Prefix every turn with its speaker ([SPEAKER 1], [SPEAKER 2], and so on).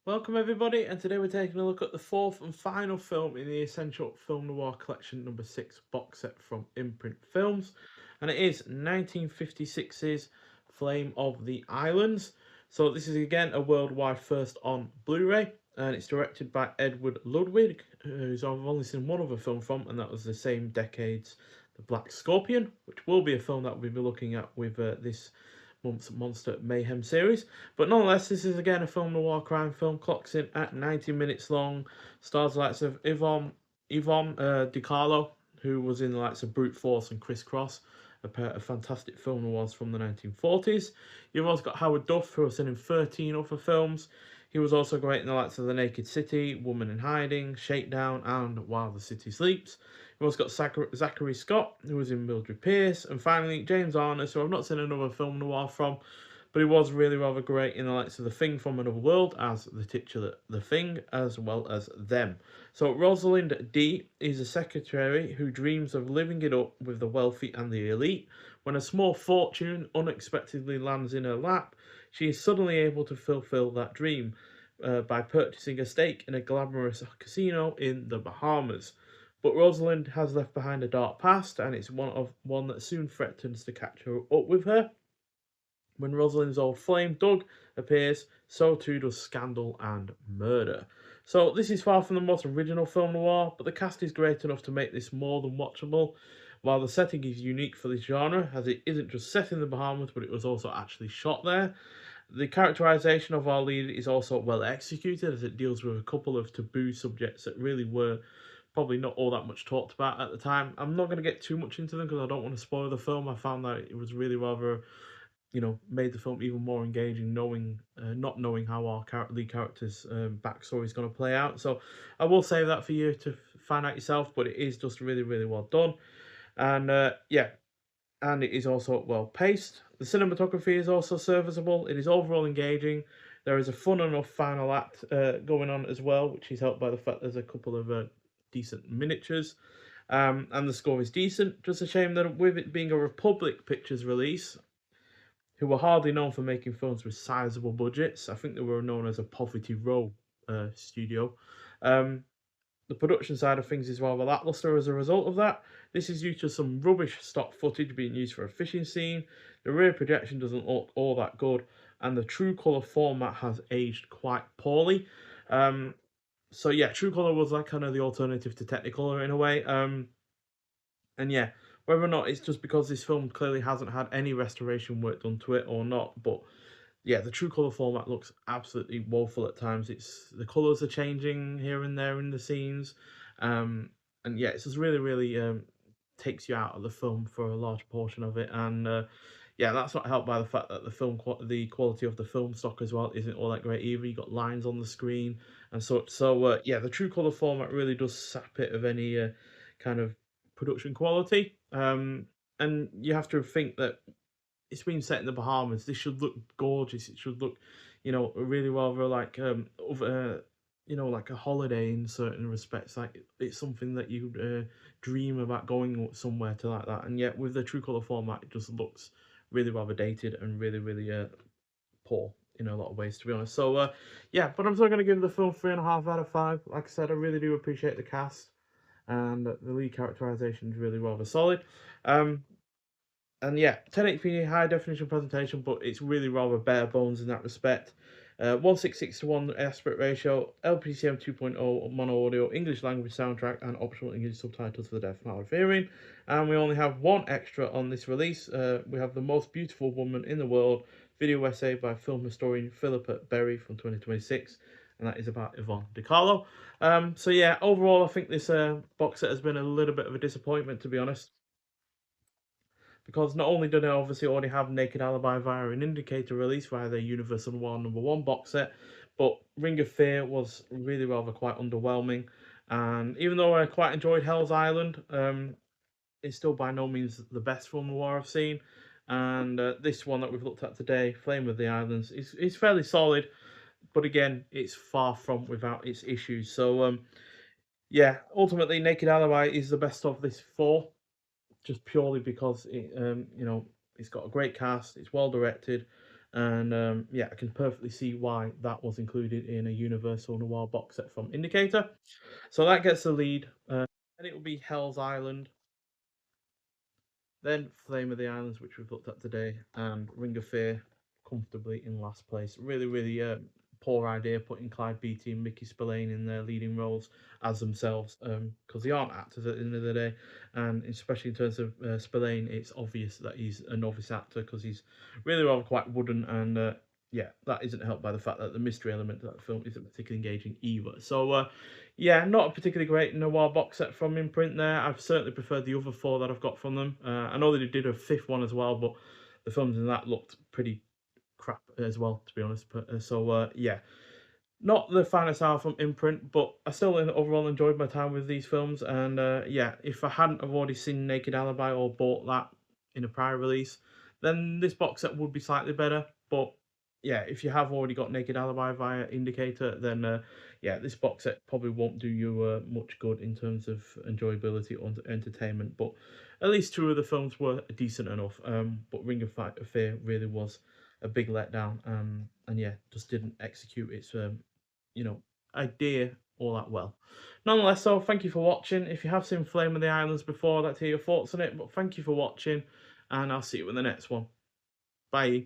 [SPEAKER 1] Welcome everybody, and today we're taking a look at the fourth and final film in the Essential Film Noir Collection number 6 box set from Imprint Films, and it is 1956's Flame of the Islands. So this is again a worldwide first on Blu-ray, and it's directed by Edward Ludwig, who's I've only seen one other film from, and that was the same decade's The Black Scorpion, which will be a film that we'll be looking at with this month's Monster Mayhem series. But nonetheless, this is again a film noir crime film, clocks in at 90 minutes long, stars the likes of Yvonne DiCarlo, who was in the likes of Brute Force and Criss Cross, a pair of fantastic film noirs from the 1940s. You've also got Howard Duff, who was in 13 other films. He was also great in the likes of The Naked City, Woman in Hiding, Shakedown, and While the City Sleeps. We've also got Zachary Scott, who was in Mildred Pierce, and finally James Arness, who I've not seen another film noir from, but he was really rather great in the likes of The Thing from Another World as the titular The Thing, as well as Them. So Rosalind D is a secretary who dreams of living it up with the wealthy and the elite. When a small fortune unexpectedly lands in her lap, she is suddenly able to fulfill that dream by purchasing a stake in a glamorous casino in the Bahamas. But Rosalind has left behind a dark past, and it's one that soon threatens to catch her up with her. When Rosalind's old flame, Doug, appears, so too does scandal and murder. So this is far from the most original film noir, but the cast is great enough to make this more than watchable. While the setting is unique for this genre, as it isn't just set in the Bahamas, but it was also actually shot there. The characterization of our lead is also well executed, as it deals with a couple of taboo subjects that really were probably not all that much talked about at the time. I'm not going to get too much into them because I don't want to spoil the film. I found that it was really rather, made the film even more engaging, knowing not knowing how our lead character's backstory is going to play out. So I will save that for you to find out yourself, but it is just really, really well done. And yeah, and it is also well paced. The cinematography is also serviceable. It is overall engaging. There is a fun enough final act going on as well, which is helped by the fact there's a couple of decent miniatures. And the score is decent. Just a shame that with it being a Republic Pictures release, who were hardly known for making films with sizable budgets, I think they were known as a poverty row studio. Um, the production side of things is rather lackluster as a result of that. This is due to some rubbish stock footage being used for a fishing scene. The rear projection doesn't look all that good, and the true color format has aged quite poorly. Um, so yeah, true color was like kind of the alternative to Technicolor in a way. And yeah, whether or not it's just because this film clearly hasn't had any restoration work done to it or not, but yeah, the true color format looks absolutely woeful at times. It's the colors are changing here and there in the scenes, um, and yeah, it's just really, really takes you out of the film for a large portion of it, and yeah, that's not helped by the fact that the quality of the film stock as well isn't all that great either. You got lines on the screen and such. So yeah, the true color format really does sap it of any kind of production quality. And you have to think that it's been set in the Bahamas. This should look gorgeous. It should look, really rather like like a holiday in certain respects. Like it's something that you dream about going somewhere to like that. And yet with the true color format, it just looks really rather dated and really really poor in a lot of ways, to be honest. So yeah, but I'm still going to give the film 3.5 out of 5. Like I said, I really do appreciate the cast, and the lead characterization is really rather solid. Um, and yeah, 1080p high definition presentation, but it's really rather bare bones in that respect. 166 to 1 aspect ratio, LPCM 2.0 mono audio, English language soundtrack, and optional English subtitles for the deaf and hard of hearing. And we only have one extra on this release. We have The Most Beautiful Woman in the World, video essay by film historian Philippa Berry from 2026, and that is about Yvonne DiCarlo. So yeah, overall, I think this box set has been a little bit of a disappointment, to be honest, because not only did I obviously already have Naked Alibi via an indicator release via their Universal Noir #1 box set, but Ring of Fear was really rather quite underwhelming. And even though I quite enjoyed Hell's Island, it's still by no means the best film noir I've seen. And this one that we've looked at today, Flame of the Islands, is fairly solid, but again, it's far from without its issues. So yeah, ultimately, Naked Alibi is the best of this four, just purely because it's got a great cast, it's well directed, And yeah, I can perfectly see why that was included in a Universal Noir box set from Indicator. So that gets the lead. Then it will be Hell's Island, then Flame of the Islands, which we've looked at today, and Ring of Fear comfortably in last place. Really, really poor idea putting Clyde Beatty and Mickey Spillane in their leading roles as themselves, because they aren't actors at the end of the day, and especially in terms of Spillane, it's obvious that he's a novice actor because he's really rather quite wooden, and yeah, that isn't helped by the fact that the mystery element of that film isn't particularly engaging either. So yeah, not a particularly great noir box set from Imprint there. I've certainly preferred the other four that I've got from them. I know they did a fifth one as well, but the films in that looked pretty crap as well, to be honest. But yeah, not the finest hour from Imprint, but I still overall enjoyed my time with these films. And yeah, if I hadn't have already seen Naked Alibi or bought that in a prior release, then this box set would be slightly better. But yeah, if you have already got Naked Alibi via Indicator, then yeah, this box set probably won't do you much good in terms of enjoyability or entertainment. But at least two of the films were decent enough. But Ring of Fear really was a big letdown. And yeah, just didn't execute its you know, idea all that well. Nonetheless, so thank you for watching. If you have seen Flame of the Islands before, I'd like to hear your thoughts on it. But thank you for watching, and I'll see you in the next one. Bye.